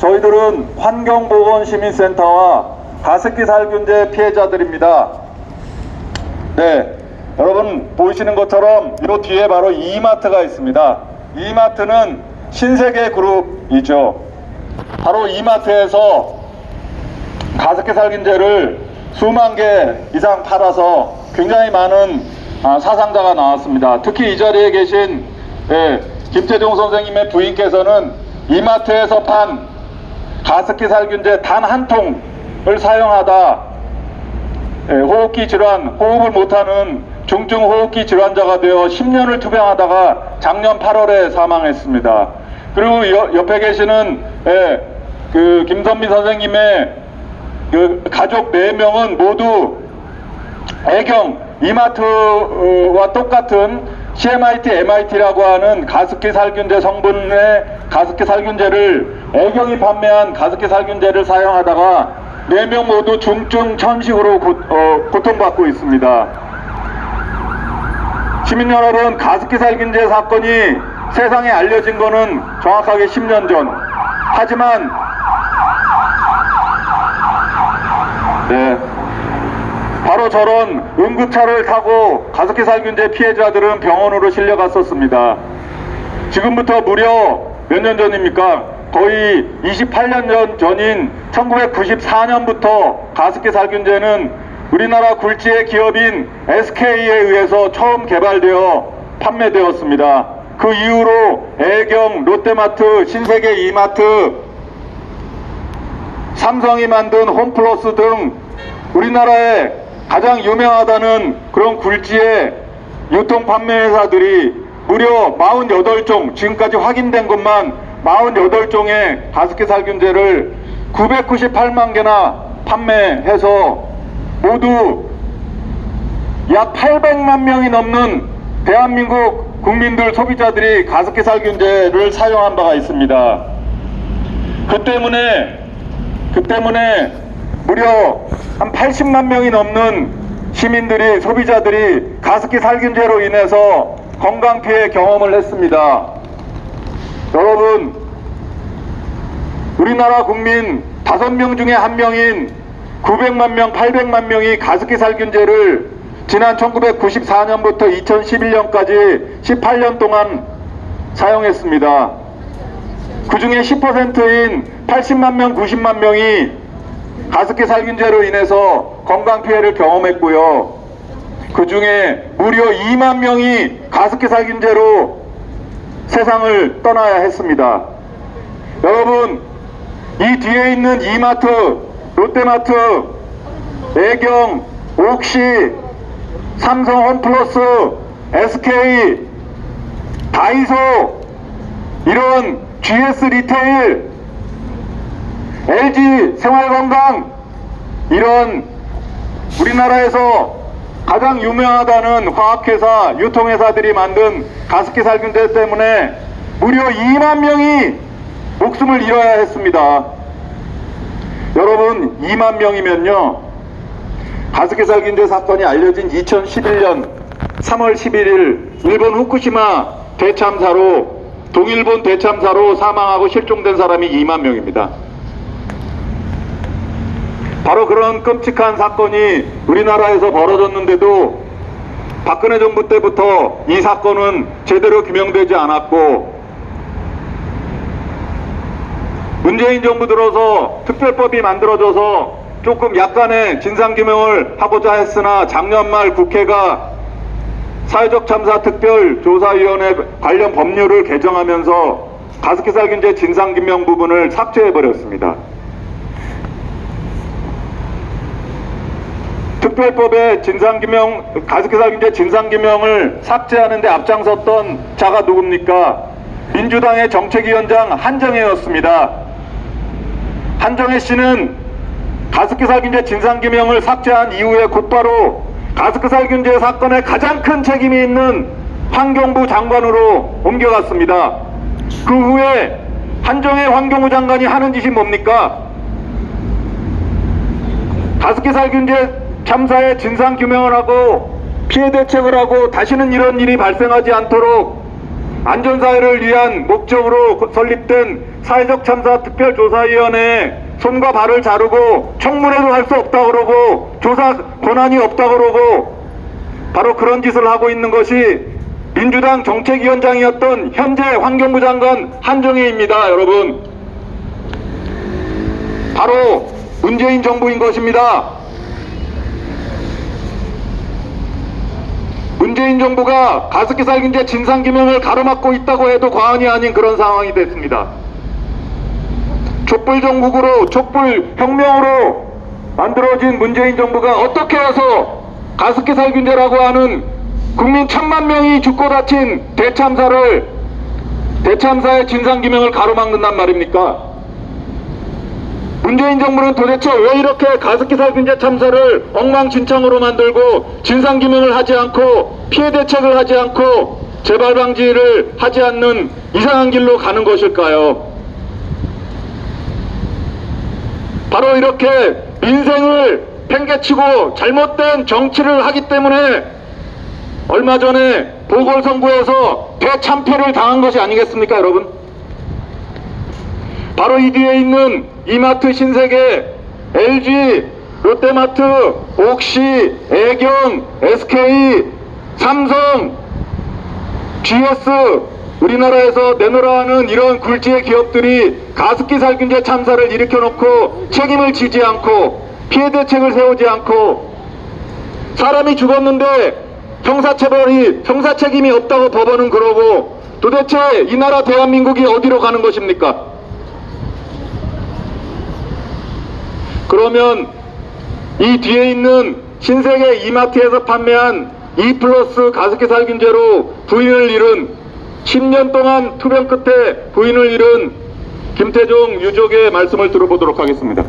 저희들은 환경보건시민센터와 가습기 살균제 피해자들입니다. 네, 여러분 보이시는 것처럼 이 뒤에 바로 이마트가 있습니다. 이마트는 신세계 그룹이죠. 바로 이마트에서 가습기 살균제를 수만 개 이상 팔아서 굉장히 많은 사상자가 나왔습니다. 특히 이 자리에 계신 김태종 선생님의 부인께서는 이마트에서 판 가습기 살균제 단 한 통을 사용하다 호흡기 질환, 호흡을 못하는 중증 호흡기 질환자가 되어 10년을 투병하다가 작년 8월에 사망했습니다. 그리고 옆에 계시는 그 김선미 선생님의 그 가족 4명은 모두 애경 이마트와 똑같은 CMIT, MIT라고 하는 가습기 살균제 성분의 가습기 살균제를 애경이 판매한 가습기 살균제를 사용하다가 4명 모두 중증 천식으로 고통받고 있습니다. 시민 여러분, 가습기 살균제 사건이 세상에 알려진 거는 정확하게 10년 전. 하지만 바로 저런 응급차를 타고 가습기 살균제 피해자들은 병원으로 실려갔었습니다. 지금부터 무려 몇 년 전입니까? 거의 28년 전인 1994년부터 가습기 살균제는 우리나라 굴지의 기업인 SK에 의해서 처음 개발되어 판매되었습니다. 그 이후로 애경, 롯데마트, 신세계 이마트, 삼성이 만든 홈플러스 등 우리나라에 가장 유명하다는 그런 굴지의 유통 판매회사들이 무려 48종, 지금까지 확인된 것만 48종의 가습기 살균제를 998만 개나 판매해서 모두 약 800만 명이 넘는 대한민국 국민들, 소비자들이 가습기 살균제를 사용한 바가 있습니다. 그 때문에 무려 한 80만 명이 넘는 시민들이, 소비자들이 가습기 살균제로 인해서 건강피해 경험을 했습니다. 여러분, 우리나라 국민 5명 중에 1명인 900만 명, 800만 명이 가습기 살균제를 지난 1994년부터 2011년까지 18년 동안 사용했습니다. 그 중에 10%인 80만 명, 90만 명이 가습기 살균제로 인해서 건강피해를 경험했고요. 그 중에 무려 2만 명이 가습기 살균제로 세상을 떠나야 했습니다. 여러분, 이 뒤에 있는 이마트, 롯데마트, 애경, 옥시, 삼성 홈플러스, SK, 다이소, 이런 GS 리테일, LG 생활건강, 이런 우리나라에서 가장 유명하다는 화학회사, 유통회사들이 만든 가습기 살균제 때문에 무려 2만 명이 목숨을 잃어야 했습니다. 여러분, 2만 명이면요, 가습기 살균제 사건이 알려진 2011년 3월 11일 일본 후쿠시마 대참사로, 동일본 대참사로 사망하고 실종된 사람이 2만 명입니다. 바로 그런 끔찍한 사건이 우리나라에서 벌어졌는데도 박근혜 정부 때부터 이 사건은 제대로 규명되지 않았고, 문재인 정부 들어서 특별법이 만들어져서 조금 약간의 진상규명을 하고자 했으나 작년 말 국회가 사회적 참사 특별조사위원회 관련 법률을 개정하면서 가습기 살균제 진상규명 부분을 삭제해버렸습니다. 특별법의 가습기 살균제 진상규명을 삭제하는 데 앞장섰던 자가 누굽니까? 민주당의 정책위원장 한정혜였습니다. 한정혜 씨는 가습기 살균제 진상규명을 삭제한 이후에 곧바로 가습기 살균제 사건에 가장 큰 책임이 있는 환경부 장관으로 옮겨갔습니다. 그 후에 한정혜 환경부 장관이 하는 짓이 뭡니까? 가습기 살균제 참사의 진상규명을 하고 피해 대책을 하고 다시는 이런 일이 발생하지 않도록 안전사회를 위한 목적으로 설립된 사회적 참사 특별조사위원회 손과 발을 자르고 청문회도 할 수 없다 그러고 조사 권한이 없다 그러고 바로 그런 짓을 하고 있는 것이 민주당 정책위원장이었던 현재 환경부 장관 한정혜입니다. 여러분, 바로 문재인 정부인 것입니다. 문재인 정부가 가습기 살균제 진상규명을 가로막고 있다고 해도 과언이 아닌 그런 상황이 됐습니다. 촛불정국으로 촛불혁명으로 만들어진 문재인 정부가 어떻게 해서 가습기 살균제라고 하는 국민 1000만 명이 죽고 다친 대참사의 진상규명을 가로막는단 말입니까? 문재인 정부는 도대체 왜 이렇게 가습기 살균제 참사를 엉망진창으로 만들고 진상규명을 하지 않고 피해 대책을 하지 않고 재발 방지를 하지 않는 이상한 길로 가는 것일까요? 바로 이렇게 민생을 팽개치고 잘못된 정치를 하기 때문에 얼마 전에 보궐선거에서 대참패를 당한 것이 아니겠습니까, 여러분? 바로 이 뒤에 있는 이마트, 신세계, LG, 롯데마트, 옥시, 애경, SK, 삼성, GS, 우리나라에서 내놓으라 하는 이런 굴지의 기업들이 가습기 살균제 참사를 일으켜놓고 책임을 지지 않고 피해 대책을 세우지 않고 사람이 죽었는데 형사 책임이 없다고 법원은 그러고 도대체 이 나라 대한민국이 어디로 가는 것입니까? 그러면 이 뒤에 있는 신세계 이마트에서 판매한 2+ 가습기 살균제로 부인을 잃은 10년 동안 투병 끝에 부인을 잃은 김태종 유족의 말씀을 들어보도록 하겠습니다.